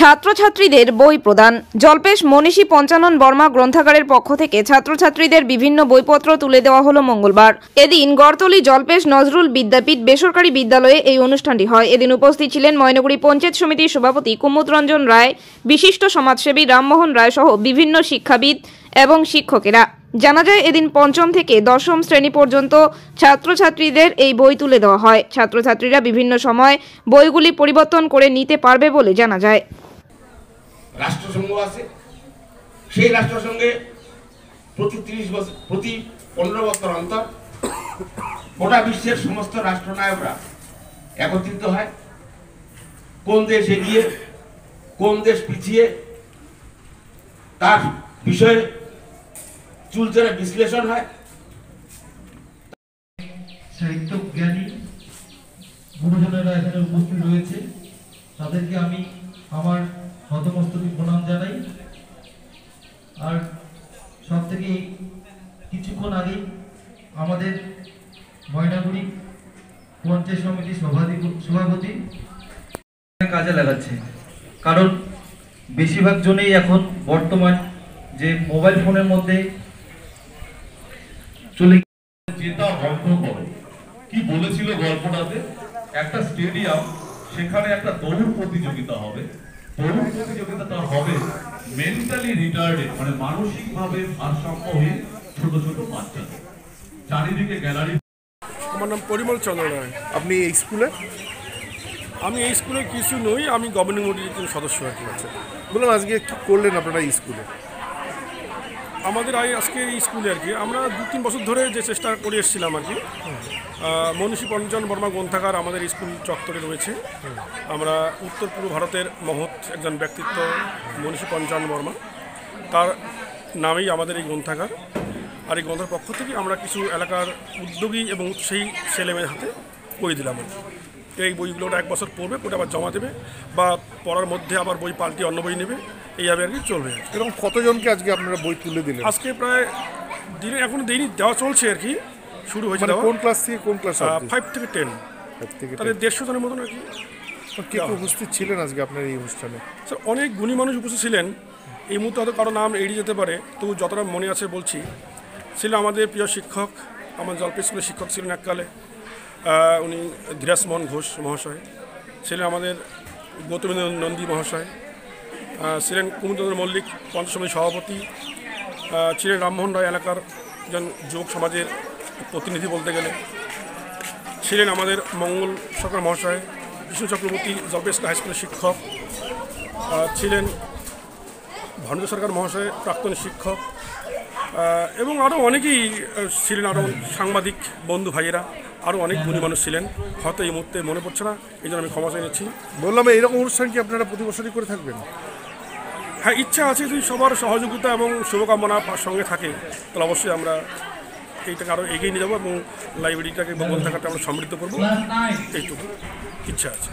ছাত্রছাত্রীদের বই প্রদান। জল্পেশ মনীষী পঞ্চানন বর্মা গ্রন্থাগারের পক্ষ থেকে ছাত্রছাত্রীদের বিভিন্ন বইপত্র তুলে দেওয়া হলো মঙ্গলবার। এদিন গড়তলী জল্পেশ নজরুল বিদ্যাপীঠ বেসরকারি বিদ্যালয়ে এই অনুষ্ঠানটি হয়। এদিন উপস্থিত ছিলেন ময়নাগুড়ি পঞ্চায়েত সমিতির সভাপতি কুমুদ রঞ্জন রায়, বিশিষ্ট সমাজসেবী রামমোহন রায় সহ বিভিন্ন শিক্ষাবিদ এবং শিক্ষকেরা। জানা যায়, এদিন পঞ্চম থেকে দশম শ্রেণী পর্যন্ত ছাত্রছাত্রীদের এই বই তুলে দেওয়া হয়। ছাত্রছাত্রীরা বিভিন্ন সময় বইগুলি পরিবর্তন করে নিতে পারবে বলে জানা যায়। রাষ্ট্রসংঘ আছে, সেই রাষ্ট্রসংঘে প্রতি 30 বছর, প্রতি 15 বছর অন্তর গোটা বিশ্বের সমস্ত রাষ্ট্রনায়করা একত্রিত হয়। কোন দেশ এগিয়ে, কোন দেশ পিছিয়ে, তার বিষয়ে চুলচেরা বিশ্লেষণ হয়। সাহিত্য জ্ঞানী গুরুজনেরা এখানে উপস্থিত রয়েছে, তাদেরকে আমি আমার নতমস্তকে প্রণাম জানাই। আর সব থেকে কিছুক্ষণ আগেই আমাদের ময়নাগুড়ি পঞ্চায়েত সমিতির সভাপতি কাজে লাগাচ্ছে, কারণ বেশিরভাগ জনেই এখন বর্তমান যে মোবাইল ফোনের মধ্যে চলে যেটা বন্ধ করো। কি বলেছিল গল্পটাতে? একটা স্টেডিয়াম, সেখানে একটা দৌড় প্রতিযোগিতা হবে। দৌড় প্রতিযোগিতাটা হবে মেন্টালি রিটার্ডেড, মানে মানসিকভাবে ভারসাম্যহীন ছোট ছোট বাচ্চাদের। চারিদিকে গ্যালারি। আমার নাম পরিমল চন্দ্র রায়। আপনি এই স্কুলে? আমি এই স্কুলে কিছু নই, আমি গভর্নিং বডির একজন সদস্য আর কি আছে। বললাম আজকে কি করলেন আপনারা এই স্কুলে? আমাদের আজকে এই স্কুলে আর কি আমরা 2-3 বছর ধরে যে চেষ্টা করে এসেছিলাম আর কি, মনীষী পঞ্চানন বর্মা গ্রন্থাগার আমাদের স্কুল চত্বরে রয়েছে। আমরা উত্তর পূর্ব ভারতের মহৎ একজন ব্যক্তিত্ব মনীষী পঞ্চানন বর্মা, তার নামেই আমাদের এই গ্রন্থাগার। আর এই গ্রন্থাগার পক্ষ থেকে আমরা কিছু এলাকার উদ্যোগী এবং উৎসাহী ছেলেমেয়ের হাতে বই দিলাম আর কি। এই বইগুলো 1 বছর পড়বে, পড়ে আবার জমা দেবে, বা পড়ার মধ্যে আবার বই পাল্টে অন্য বই নেবে, এইভাবে আর কি চলবে। এরকম কতজনকে আজকে আপনারা বই তুলে দিলেন? আজকে প্রায় দিনে এখন দেয়নি, দেওয়া চলছে আর কি, শুরু হয়েছে। কোন ক্লাস থেকে কোন ক্লাস? 5 থেকে 10। তাহলে 150 জনের মতন আর কি। কে উপস্থিত ছিলেন আজকে আপনার এই অনুষ্ঠানে? স্যার, অনেক গুণী মানুষ উপস্থিত ছিলেন। এই মুহূর্তে হয়তো কারো নাম এড়িয়ে যেতে পারে, তবু যতটা মনে আছে বলছি। ছিল আমাদের প্রিয় শিক্ষক, আমার জল্পেশ স্কুলের শিক্ষক ছিলেন এককালে, উনি ধীরাজ মোহন ঘোষ মহাশয় ছিলেন। আমাদের গৌতম নন্দী মহাশয় ছিলেন। কুমুদচন্দ্র মল্লিক পঞ্চায়েত সমিতির সভাপতি ছিলেন। রামমোহন রায় এলাকার একজন যুবক সমাজের প্রতিনিধি বলতে গেলে ছিলেন। আমাদের মঙ্গল সরকার মহাশয়, বিষ্ণু চক্রবর্তী জল্পেশ হাই স্কুলের শিক্ষক ছিলেন। ভানুজ সরকার মহাশয় প্রাক্তন শিক্ষক, এবং আরও অনেকেই ছিলেন। আরও সাংবাদিক বন্ধু ভাইয়েরা, আরও অনেক গুণী মানুষ ছিলেন। হয়তো এই মুহূর্তে মনে পড়ছে না, এই জন্য আমি ক্ষমা চাই নিচ্ছি। বললাম এইরকম অনুষ্ঠান কি আপনারা প্রতি বছরই করে থাকবেন? হ্যাঁ, ইচ্ছা আছে। যদি সবার সহযোগিতা এবং শুভকামনা সঙ্গে থাকে, তাহলে অবশ্যই আমরা এইটাকে আরও এগিয়ে নিয়ে যাবো এবং লাইব্রেরিটাকে বা গ্রন্থাগারটা আমরা সমৃদ্ধ করবো, এইটুকু ইচ্ছা আছে।